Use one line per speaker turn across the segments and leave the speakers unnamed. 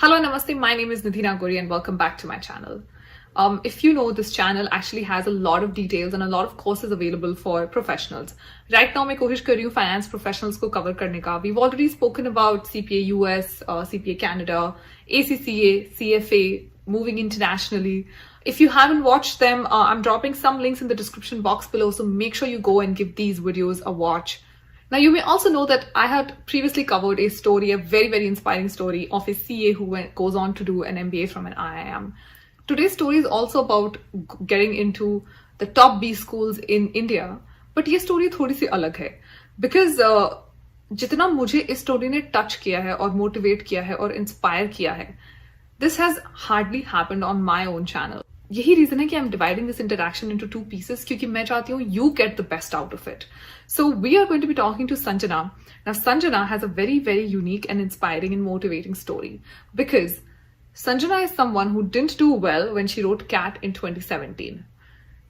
Hello, Namaste. My name is Nidhi Nagori and welcome back to my channel. If you know, this channel actually has a lot of details and a lot of courses available for professionals. Right now, मैं कोशिश कर रही हूँ finance professionals को cover करने का. We've already spoken about CPA US, CPA Canada, ACCA, CFA, moving internationally. If you haven't watched them, I'm dropping some links in the description box below, so make sure you go and give these videos a watch. Now, you may also know that I had previously covered a story, a very, very inspiring story of a CA who goes on to do an MBA from an IIM. Today's story is also about getting into the top B schools in India, but ये story थोड़ी सी अलग है because जितना मुझे इस story ने touch किया है और motivate किया है और inspire किया है, this has hardly happened on my own channel. यही रीजन है कि I am dividing this interaction into 2 pieces क्योंकि मैं चाहती हूँ you get the best out of it. So we are going to be talking to Sanjana. Now Sanjana has a very very unique and inspiring and motivating story because Sanjana is someone who didn't do well when she wrote CAT in 2017.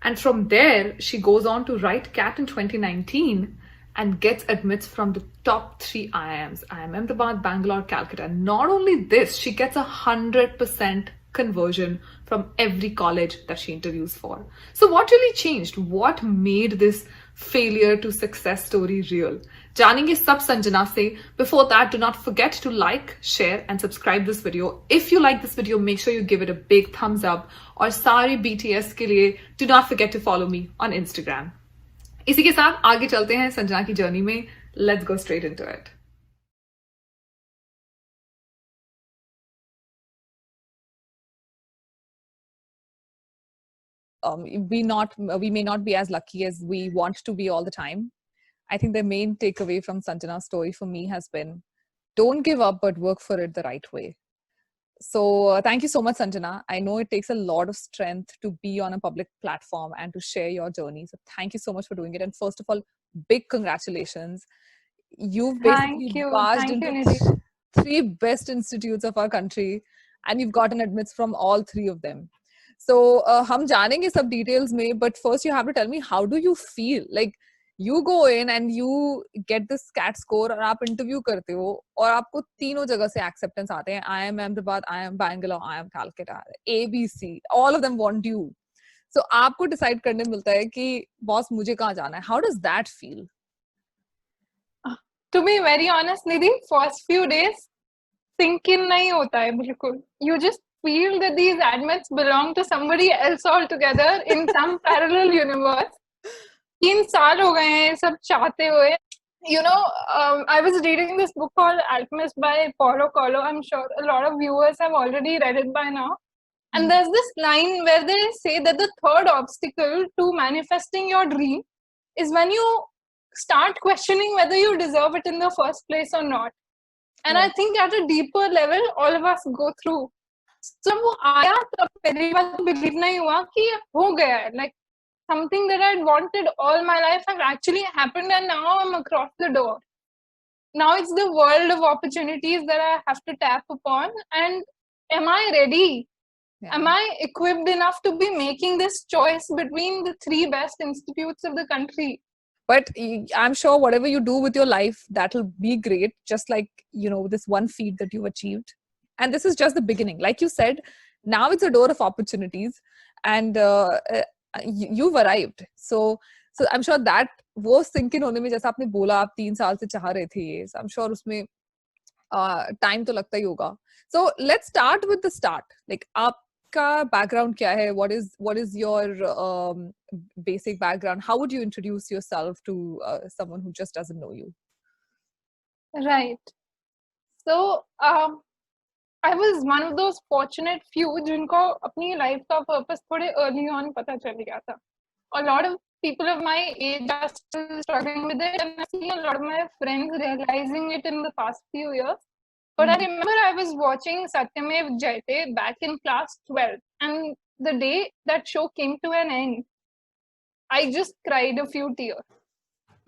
And from there, she goes on to write CAT in 2019 and gets admits from the top 3 IIMs, IIM-A-B-C, Bangalore, Calcutta. Not only this, she gets 100% conversion from every college that she interviews for. So what really changed? What made this failure to success story real? Janenge sab Sanjana se. Before that, do not forget to like, share and subscribe this video. If you like this video, make sure you give it a big thumbs up. और सारे BTS के लिए do not forget to follow me on Instagram. इसी के साथ आगे चलते हैं संजना की जर्नी में. Let's go straight into it.
We may not be as lucky as we want to be all the time. I think the main takeaway from Sanjana's story for me has been, don't give up, but work for it the right way. So thank you so much, Sanjana. I know it takes a lot of strength to be on a public platform and to share your journey. So thank you so much for doing it. And first of all, big congratulations. You've basically barged into
Nidhi.
3 best institutes of our country and you've gotten admits from all 3 of them. So हम जानेंगे सब details में, but first you have to tell me, how do you feel? Like you go in and you get this CAT score और आप interview करते हो और आपको तीनों जगह से acceptance आते हैं. IIM-A-B-C, IIM Bangalore, IIM Calcutta, ABC, all of them want you. So आपको decide करने मिलता है कि boss मुझे कहाँ जाना है. How does that feel?
To be very honest, Nidhi, first few days sink in नहीं होता है बिल्कुल. You just feel that these admits belong to somebody else altogether in some parallel universe. 3 साल हो गए हैं सब चाहते हुए. You know, I was reading this book called Alchemist by Paulo Coelho. I'm sure a lot of viewers have already read it by now. And there's this line where they say that the third obstacle to manifesting your dream is when you start questioning whether you deserve it in the first place or not. And I think at a deeper level, all of us go through. So वो आया तब पहली बार believe नहीं हुआ कि हो गया है. Like something that I'd wanted all my life has actually happened and now I'm across the door. Now it's the world of opportunities that I have to tap upon. And am I ready? Yeah. Am I equipped enough to be making this choice between the 3 best institutes of the country?
But I'm sure whatever you do with your life, that'll be great. Just like, you know, this one feat that you've achieved. And this is just the beginning. Like you said, now it's a door of opportunities and you've arrived. So I'm sure that वो sink in होने में जैसा आपने बोला आप 3 साल से चाह रहे थे ये. So I'm sure उसमें time तो लगता ही होगा. So let's start with the start. Like आपका background क्या है? What is your basic background? How would you introduce yourself to someone who just doesn't know you?
Right. So I was one of those fortunate few जिनको अपनी life का purpose थोड़े early on पता चल गया था. A lot of people of my age are still struggling with it, and I've seen a lot of my friends realizing it in the past few years. But I remember I was watching Satyamev Jayate back in class 12, and the day that show came to an end, I just cried a few tears.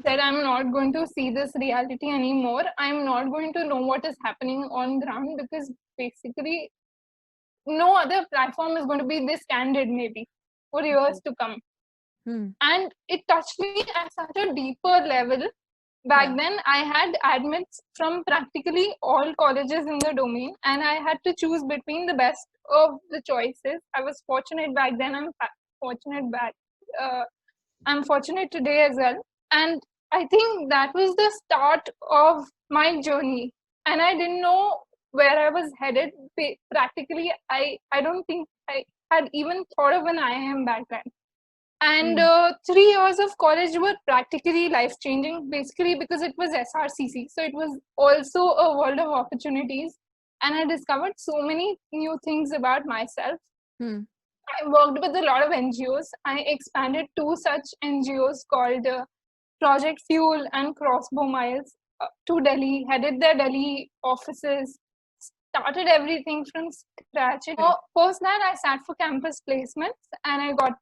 That I'm not going to see this reality anymore. I'm not going to know what is happening on ground because basically no other platform is going to be this candid maybe for years to come. And it touched me at such a deeper level Back then, I had admits from practically all colleges in the domain, and I had to choose between the best of the choices. I was fortunate back then. Fortunate back. Uh, I'm fortunate today as well. And I think that was the start of my journey. And I didn't know where I was headed. Practically, I don't think I had even thought of an IIM back then. And 3 years of college were practically life changing, basically because it was SRCC. So it was also a world of opportunities. And I discovered so many new things about myself. I worked with a lot of NGOs. I expanded two such NGOs called Project Fuel and Crossbow Miles to Delhi, headed their Delhi offices, started everything from scratch. Post that, I sat for campus placements and I got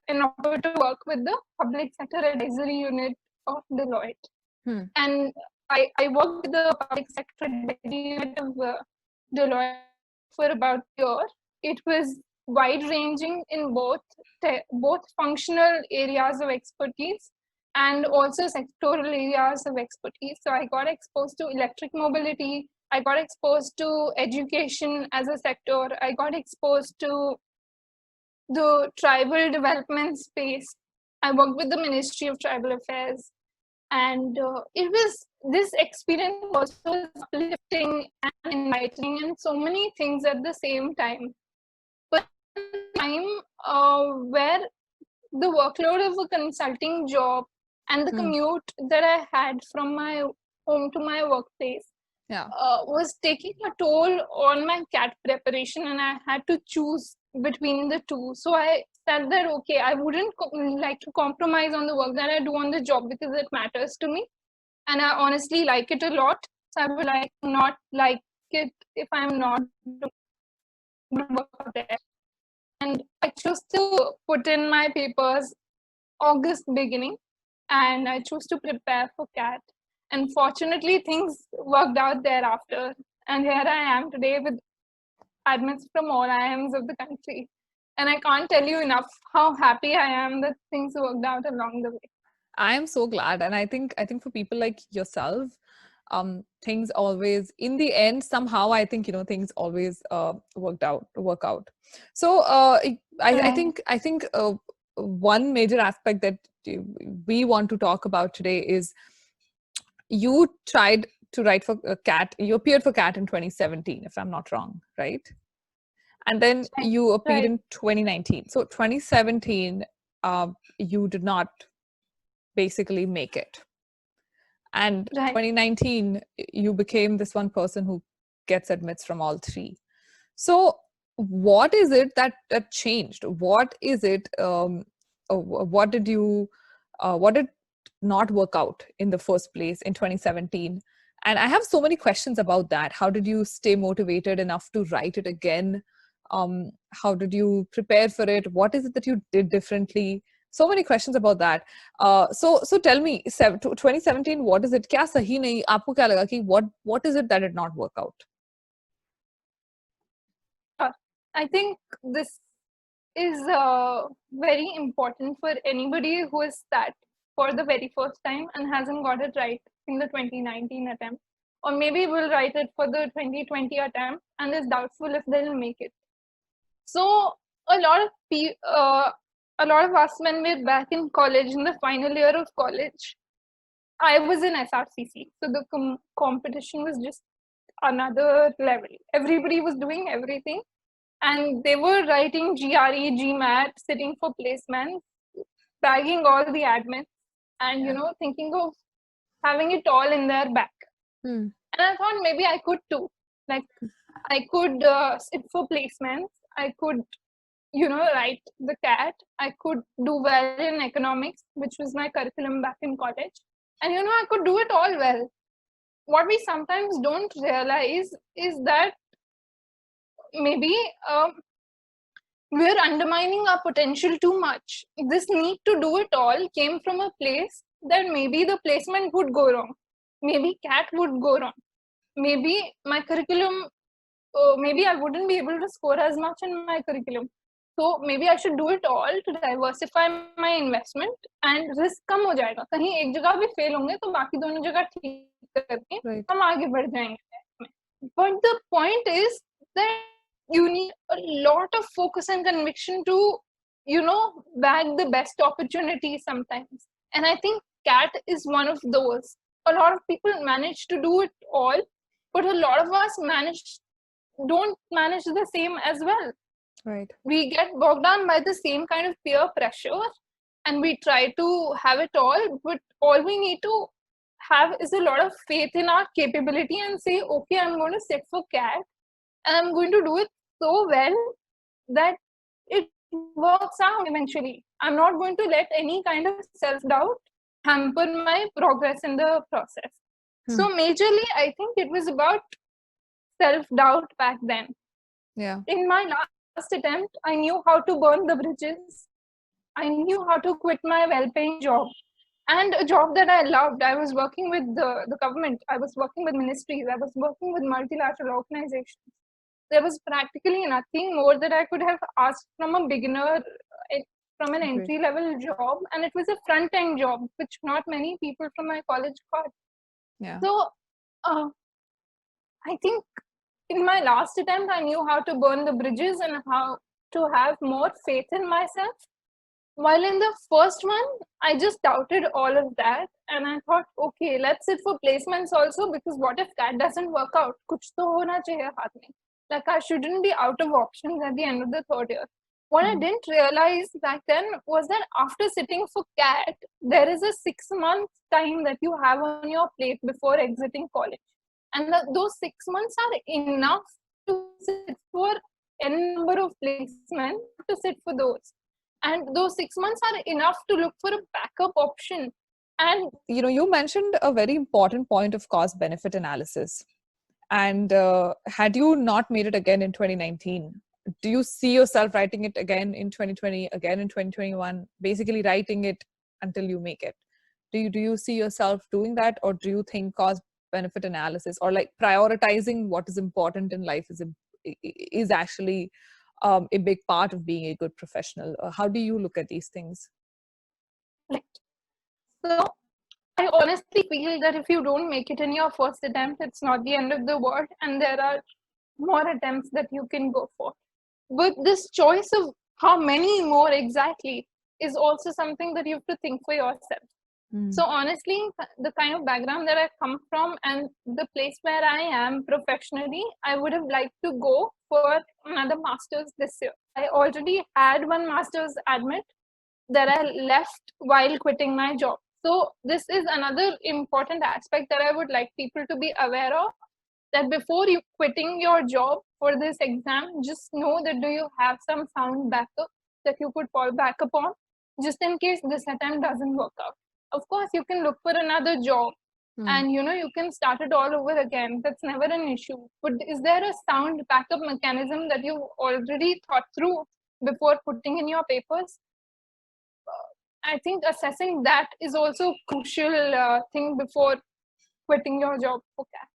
an offer to work with the public sector advisory unit of Deloitte. And I worked with the public sector advisory unit of Deloitte for about a year. It was wide ranging in both functional areas of expertise and also sectoral areas of expertise. So I got exposed to electric mobility, I got exposed to education as a sector, I got exposed to the tribal development space. I worked with the Ministry of Tribal Affairs, and it was this experience also uplifting and enlightening and so many things at the same time. But time where the workload of a consulting job and the commute that I had from my home to my workplace was taking a toll on my CAT preparation, and I had to choose between the two. So I said that, okay, I wouldn't like to compromise on the work that I do on the job because it matters to me. And I honestly like it a lot. So I would like not like it if I'm not doing work there. And I chose to put in my papers August beginning, and I chose to prepare for CAT. And fortunately, things worked out thereafter. And here I am today with admits from all IIMs of the country. And I can't tell you enough how happy I am that things worked out along the way.
I am so glad. And I think for people like yourself, things always, in the end, somehow, I think, things always work out. So I think one major aspect that we want to talk about today is you tried to write for CAT. You appeared for CAT in 2017, if I'm not wrong, right? And then you appeared in 2019. So 2017, you did not basically make it. And 2019, you became this one person who gets admits from all three. So what is it that changed? What is it? What did not work out in the first place in 2017? And I have so many questions about that. How did you stay motivated enough to write it again? How did you prepare for it? What is it that you did differently? So many questions about that. So tell me, 2017, what is it? Kya sahi nahi? Aapko kya laga ki what is it that did not work out?
I think this is very important for anybody who is sat for the very first time and hasn't got it right in the 2019 attempt, or maybe will write it for the 2020 attempt and is doubtful if they'll make it. So a lot of us, when we're back in college, in the final year of college, I was in SRCC, so the competition was just another level. Everybody was doing everything, and they were writing GRE, GMAT, sitting for placements, bagging all the admits, and thinking of having it all in their back. And I thought maybe I could too. Like I could sit for placements. I could, write the CAT. I could do well in economics, which was my curriculum back in college. And I could do it all well. What we sometimes don't realize is that maybe we're undermining our potential too much. This need to do it all came from a place that maybe the placement would go wrong. Maybe CAT would go wrong. Maybe my curriculum, maybe I wouldn't be able to score as much in my curriculum. So maybe I should do it all to diversify my investment and risk कम हो जाएगा. कहीं एक जगह भी fail होंगे तो बाकी दोनों जगह ठीक करके
Right.
हम आगे बढ़ जाएंगे. But the point is that you need a lot of focus and conviction to, bag the best opportunity sometimes. And I think CAT is one of those. A lot of people manage to do it all, but a lot of us don't manage the same as well.
Right.
We get bogged down by the same kind of peer pressure and we try to have it all, but all we need to have is a lot of faith in our capability and say, okay, I'm going to sit for CAT and I'm going to do it so well that it works out eventually. I'm not going to let any kind of self-doubt hamper my progress in the process. So majorly, I think it was about self-doubt back then.
Yeah.
In my last attempt, I knew how to burn the bridges. I knew how to quit my well-paying job and a job that I loved. I was working with the government. I was working with ministries. I was working with multilateral organizations. There was practically nothing more that I could have asked from a beginner, from an entry-level job. And it was a front-end job, which not many people from my college got.
Yeah.
So I think in my last attempt, I knew how to burn the bridges and how to have more faith in myself. While in the first one, I just doubted all of that. And I thought, okay, let's sit for placements also, because what if that doesn't work out? Kuch to hona chahiye haath mein. Like I shouldn't be out of options at the end of the third year. What I didn't realize back then was that after sitting for CAT, there is a 6-month time that you have on your plate before exiting college. And those 6 months are enough to sit for n number of placements, to sit for those. And those 6 months are enough to look for a backup option. And
you mentioned a very important point of cost benefit analysis. And had you not made it again in 2019, do you see yourself writing it again in 2020, again in 2021, basically writing it until you make it? Do you see yourself doing that, or do you think cost benefit analysis or like prioritizing what is important in life is actually a big part of being a good professional? How do you look at these things?
So I honestly feel that if you don't make it in your first attempt, it's not the end of the world, and there are more attempts that you can go for. But this choice of how many more exactly is also something that you have to think for yourself. So honestly, the kind of background that I come from and the place where I am professionally, I would have liked to go for another master's this year. I already had one master's admit that I left while quitting my job. So this is another important aspect that I would like people to be aware of, that before you quitting your job for this exam, just know that do you have some sound backup that you could fall back upon, just in case this attempt doesn't work out. Of course, you can look for another job and you can start it all over again. That's never an issue. But is there a sound backup mechanism that you've already thought through before putting in your papers? I think assessing that is also a crucial thing before quitting your job for CAT.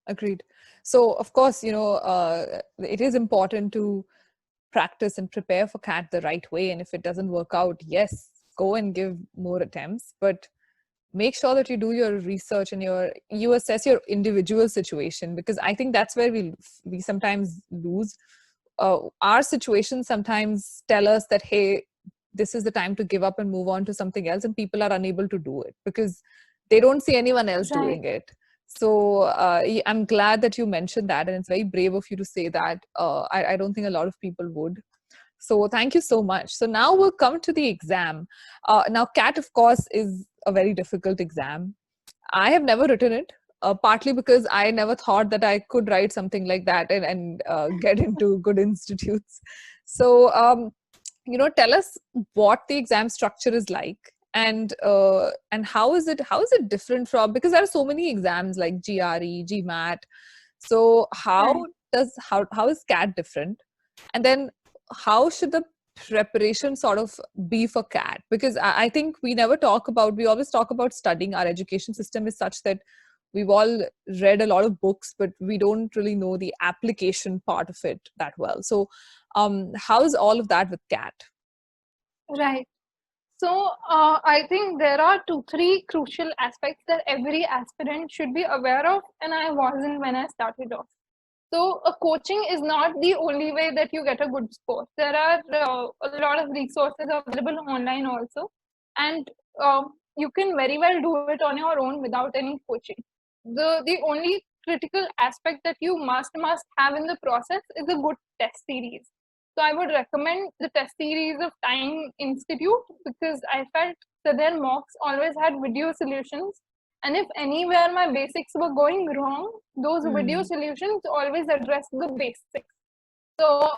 Agreed. So of course, it is important to practice and prepare for CAT the right way. And if it doesn't work out, yes, go and give more attempts, but make sure that you do your research and you assess your individual situation, because I think that's where we sometimes lose. Our situations sometimes tell us that, hey, this is the time to give up and move on to something else, and people are unable to do it because they don't see anyone else doing it. So I'm glad that you mentioned that, and it's very brave of you to say that. I don't think a lot of people would. So thank you so much. So now we'll come to the exam. Now CAT, of course, is a very difficult exam. I have never written it, partly because I never thought that I could write something like that and get into good institutes. So, tell us what the exam structure is like, and how is it different from, because there are so many exams like GRE, GMAT. So how is CAT different? And then how should the preparation sort of be for CAT? Because I think we always talk about studying. Our education system is such that we've all read a lot of books, but we don't really know the application part of it that well. So how's all of that with CAT?
Right. So I think there are 2-3 crucial aspects that every aspirant should be aware of, and I wasn't when I started off. So coaching is not the only way that you get a good score. There are a lot of resources available online also, and you can very well do it on your own without any coaching. The only critical aspect that you must have in the process is a good test series. So I would recommend the test series of Time Institute, because I felt that their mocks always had video solutions, and if anywhere my basics were going wrong, those video solutions always address the basics. So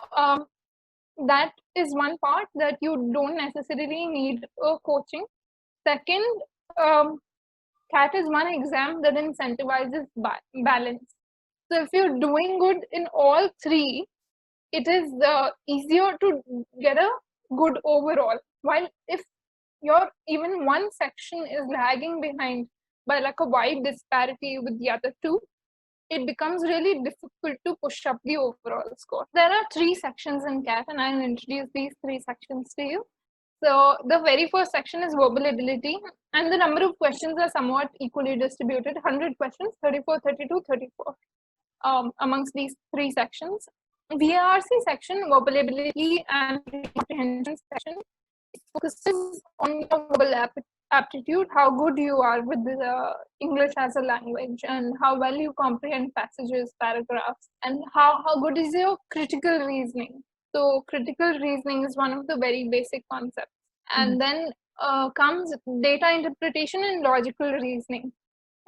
that is one part, that you don't necessarily need a coaching. Second, CAT is one exam that incentivizes balance. So if you're doing good in all three, it is easier to get a good overall. While if your even one section is lagging behind by like a wide disparity with the other two, it becomes really difficult to push up the overall score. There are 3 sections in CAT, and I'll introduce these 3 sections to you. So the very first section is verbal ability, and the number of questions are somewhat equally distributed, 100 questions, 34, 32, 34, amongst these 3 sections. VARC section, verbal ability and comprehension section, focuses on your verbal aptitude, how good you are with the English as a language, and how well you comprehend passages, paragraphs, and how good is your critical reasoning. So critical reasoning is one of the very basic concepts. And then comes data interpretation and logical reasoning.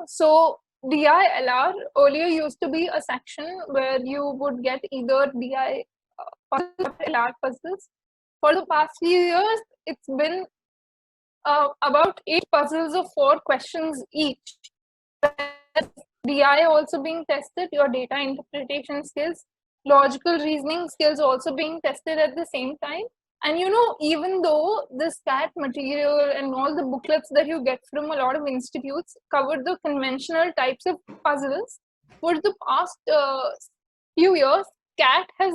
So DI-LR earlier used to be a section where you would get either DI puzzles or LR puzzles. For the past few years, it's been about 8 puzzles of 4 questions each. DI also being tested, your data interpretation skills, logical reasoning skills also being tested at the same time. And even though this CAT material and all the booklets that you get from a lot of institutes cover the conventional types of puzzles, for the past few years, CAT has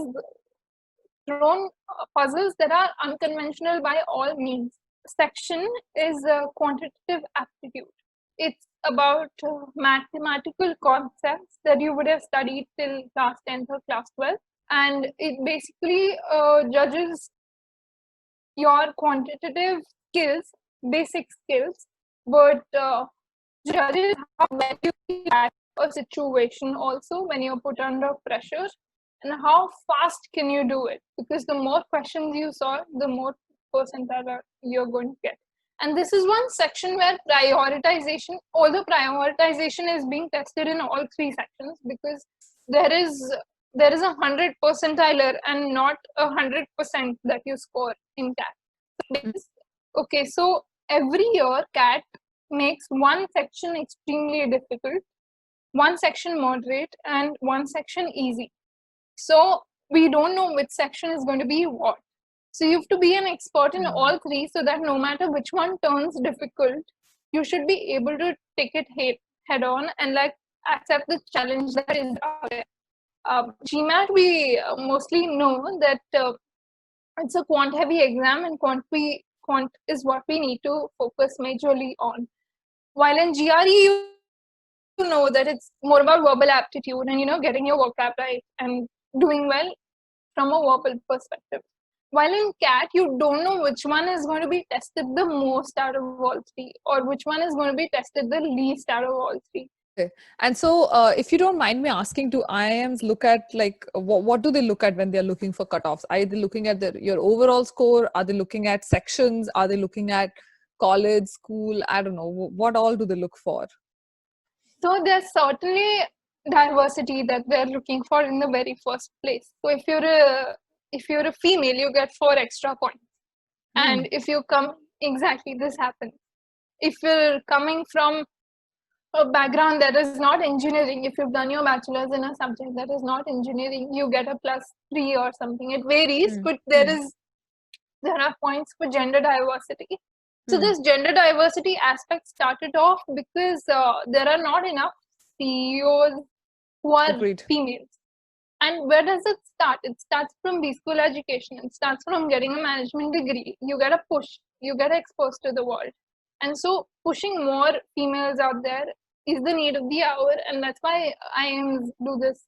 thrown puzzles that are unconventional by all means. Section is quantitative aptitude. It's about mathematical concepts that you would have studied till class 10th or class 12th, and it basically judges your quantitative skills, basic skills, but judges how well you react a situation also when you're put under pressure, and how fast can you do it, because the more questions you solve, the more percentile you're going to get. And this is one section where prioritization, although prioritization is being tested in all 3 sections, because there is a 100 percentiler and not 100% that you score in CAT. Okay, so every year CAT makes one section extremely difficult, one section moderate, and one section easy. So we don't know which section is going to be what. So you have to be an expert in all 3, so that no matter which one turns difficult, you should be able to take it head on and accept the challenge that is out there. GMAT, we mostly know that it's a quant heavy exam, and quant is what we need to focus majorly on. While in GRE, you know that it's more about verbal aptitude and getting your vocab right and doing well from a verbal perspective. While in CAT, you don't know which one is going to be tested the most out of all 3, or which one is going to be tested the least out of all 3.
Okay. And so if you don't mind me asking, do IIMs look at what do they look at when they're looking for cutoffs? Are they looking at your overall score? Are they looking at sections? Are they looking at college, school? I don't know. What all do they look for?
So there's certainly diversity that they're looking for in the very first place. So if you're a female, you get 4 extra points. And if you come, exactly, this happens. If you're coming from a background that is not engineering, if you've done your bachelor's in a subject that is not engineering, you get a +3 or something. It varies, but there are points for gender diversity. So this gender diversity aspect started off because there are not enough CEOs who are
Agreed.
females. And where does it start? It starts from B school education. It starts from getting a management degree. You get a push. You get exposed to the world. And so pushing more females out there is the need of the hour. And that's why IIMs do this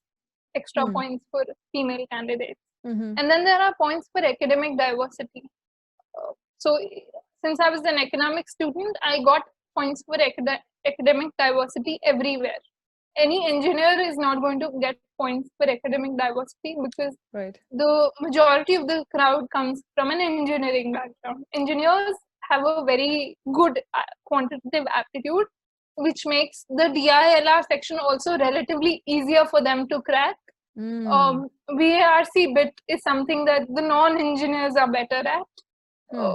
extra points for female candidates. And then there are points for academic diversity. So since I was an economic student, I got points for academic diversity everywhere. Any engineer is not going to get points for academic diversity because
Right.
the majority of the crowd comes from an engineering background. Engineers have a very good quantitative aptitude, which makes the DILR section also relatively easier for them to crack. VARC bit is something that the non-engineers are better at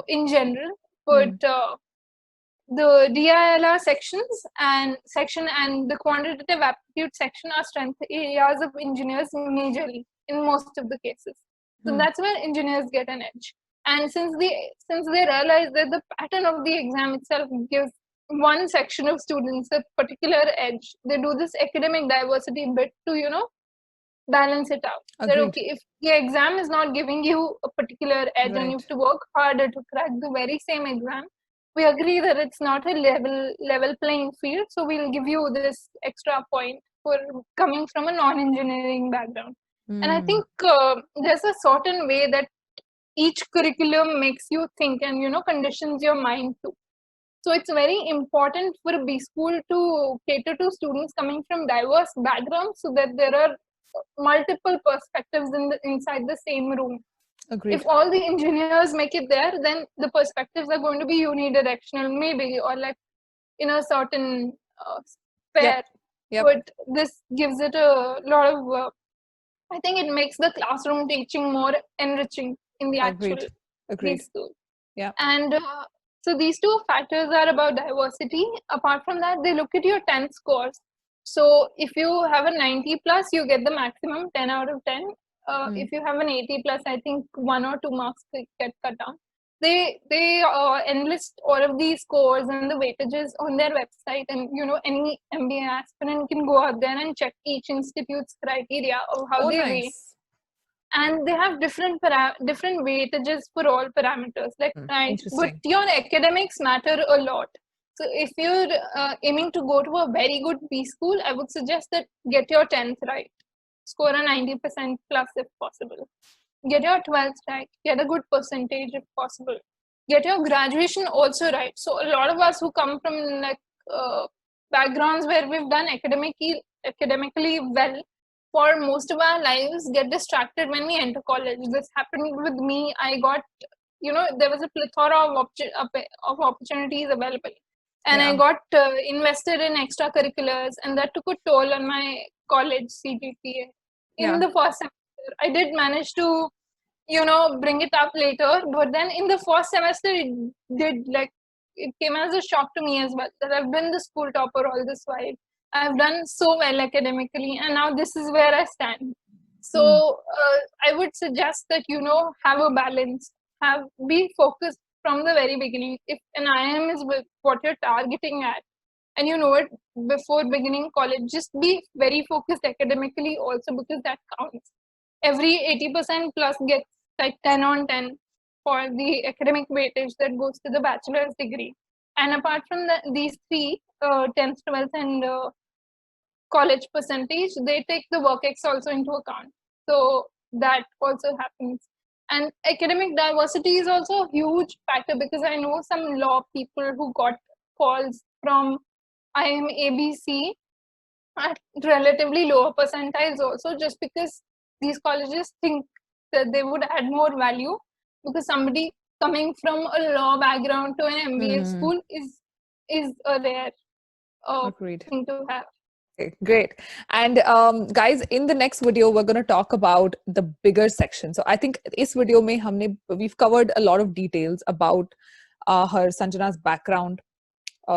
in general, but the DILR section and the quantitative aptitude section are strength areas of engineers majorly in most of the cases. So that's where engineers get an edge. And since they realize that the pattern of the exam itself gives one section of students a particular edge, they do this academic diversity bit to balance it out. That okay, if the exam is not giving you a particular edge and you have to work harder to crack the very same exam, we agree that it's not a level playing field, so we'll give you this extra point for coming from a non-engineering background. And I think there's a certain way that each curriculum makes you think and conditions your mind to. So it's very important for a B school to cater to students coming from diverse backgrounds so that there are multiple perspectives inside the same room.
Agreed.
If all the engineers make it there, then the perspectives are going to be unidirectional, maybe, or like in a certain sphere.
Yep.
But this gives it a lot of, I think it makes the classroom teaching more enriching in the actual B school.
Yeah.
And so these two factors are about diversity. Apart from that, they look at your 10 scores. So if you have a 90 plus, you get the maximum 10 out of 10. If you have an 80 plus, I think 1 or 2 marks get cut down. They enlist all of these scores and the weightages on their website, and any MBA aspirant can go out there and check each institute's criteria of how they weigh. And they have different weightages for all parameters. But your academics matter a lot. So if you're aiming to go to a very good B school, I would suggest that get your 10th right. Score a 90% plus if possible. Get your 12th right. Get a good percentage if possible. Get your graduation also right. So a lot of us who come from backgrounds where we've done academically well for most of our lives get distracted when we enter college. This happened with me. I got, there was a plethora of opportunities available. And I got invested in extracurriculars, and that took a toll on my college CGPA in the first semester. I did manage to, bring it up later, but then in the first semester, it came as a shock to me as well that I've been the school topper all this while. I've done so well academically, and now this is where I stand. So I would suggest that, have a balance, be focused from the very beginning. If an IIM is what you're targeting at, and you know it before beginning college, just be very focused academically also, because that counts. Every 80% plus gets like 10 on 10 for the academic weightage that goes to the bachelor's degree. And apart from these three, 10th, 12th, and college percentage, they take the work X also into account. So that also happens. And academic diversity is also a huge factor, because I know some law people who got calls from IIM-A-B-C at relatively lower percentiles also, just because these colleges think that they would add more value, because somebody coming from a law background to an MBA school is a rare thing to have.
Okay, great. And guys, in the next video, we're going to talk about the bigger section. So I think this video we've covered a lot of details about her Sanjana's background,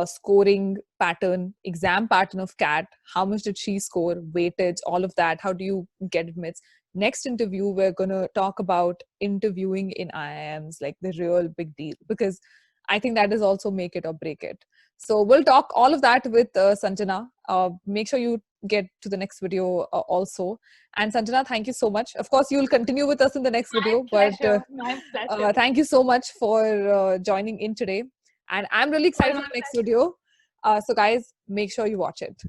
scoring pattern, exam pattern of CAT, how much did she score, weightage, all of that. How do you get admits? Next interview, we're going to talk about interviewing in IIMs, like the real big deal, because I think that is also make it or break it. So we'll talk all of that with Sanjana. Make sure you get to the next video also. And Sanjana, thank you so much. Of course, you'll continue with us in the next video.
My pleasure.
Thank you so much for joining in today. And I'm really excited for the next video. So guys, make sure you watch it.